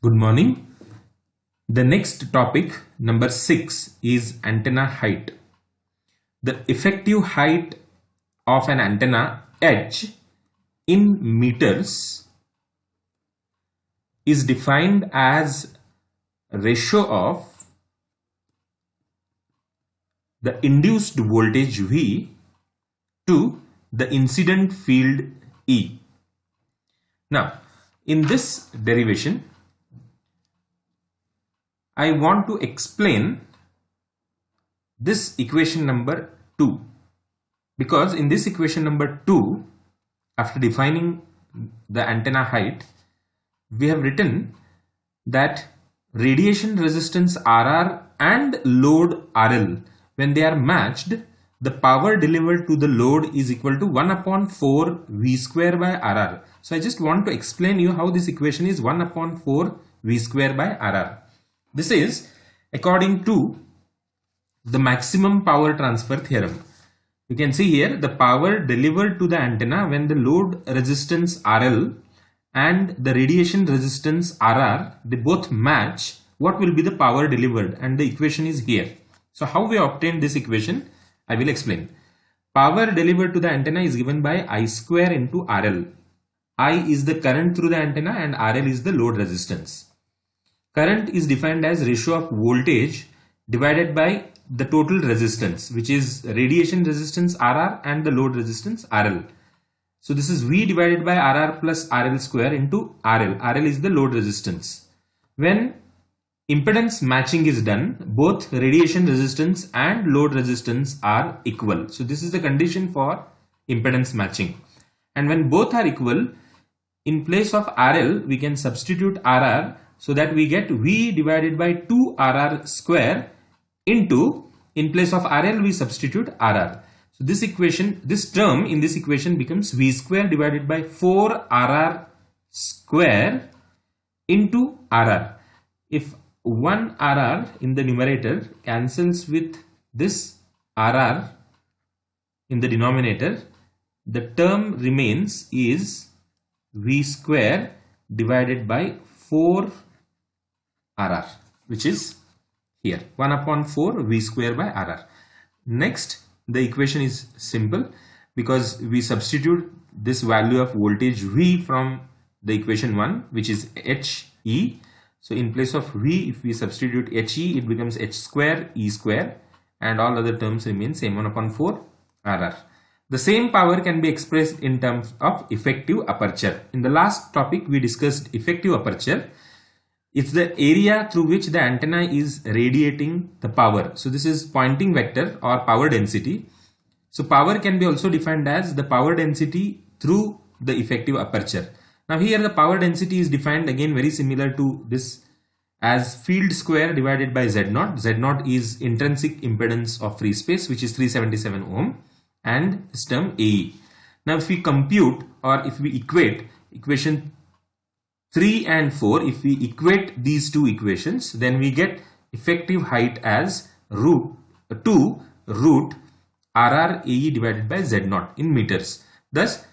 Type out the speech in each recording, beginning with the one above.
Good morning. The next topic, number 6, is antenna height. The effective height of an antenna H in meters is defined as ratio of the induced voltage V to the incident field E. Now, in this derivation, I want to explain this equation number 2, because in this equation number 2, after defining the antenna height, we have written that radiation resistance RR and load RL, when they are matched, the power delivered to the load is equal to 1 upon 4 V square by RR. So I just want to explain you how this equation is 1 upon 4 V square by RR. This is according to the maximum power transfer theorem. You can see here the power delivered to the antenna when the load resistance RL and the radiation resistance RR, they both match, what will be the power delivered, and the equation is here. So how we obtain this equation, I will explain. Power delivered to the antenna is given by I square into RL. I is the current through the antenna and RL is the load resistance. Current is defined as ratio of voltage divided by the total resistance, which is radiation resistance RR and the load resistance RL. So this is V divided by RR plus RL square into RL. RL is the load resistance. When impedance matching is done, both radiation resistance and load resistance are equal. So this is the condition for impedance matching. And when both are equal, in place of RL, we can substitute RR, so that we get V divided by 2 RR square into, in place of RL, we substitute RR. So this equation, this term in this equation becomes V square divided by 4 RR square into RR. If 1 RR in the numerator cancels with this RR in the denominator, the term remains is V square divided by 4 RR, which is here 1 upon 4 V square by RR. Next, the equation is simple because we substitute this value of voltage V from the equation 1, which is HE. So in place of V, if we substitute HE, it becomes H square E square, and all other terms remain same, 1 upon 4 RR. The same power can be expressed in terms of effective aperture. In the last topic, we discussed effective aperture. It's the area through which the antenna is radiating the power. So this is Poynting vector or power density. So power can be also defined as the power density through the effective aperture. Now here the power density is defined again very similar to this as field square divided by Z0. Z0 is intrinsic impedance of free space, which is 377 ohm, and this term AE. Now if we compute, or if we equate equation 3 and 4, if we equate these two equations, then we get effective height as root 2 root RR AE divided by Z0 in meters. Thus,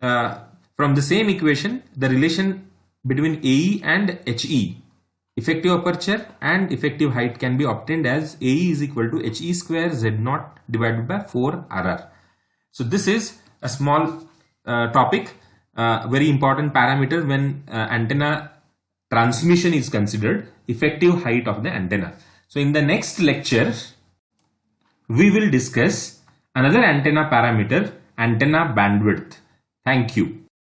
from the same equation, the relation between AE and HE, effective aperture and effective height, can be obtained as AE is equal to HE square Z0 divided by 4 RR. So this is a small topic. Very important parameter when antenna transmission is considered, effective height of the antenna. So in the next lecture, we will discuss another antenna parameter, antenna bandwidth. Thank you.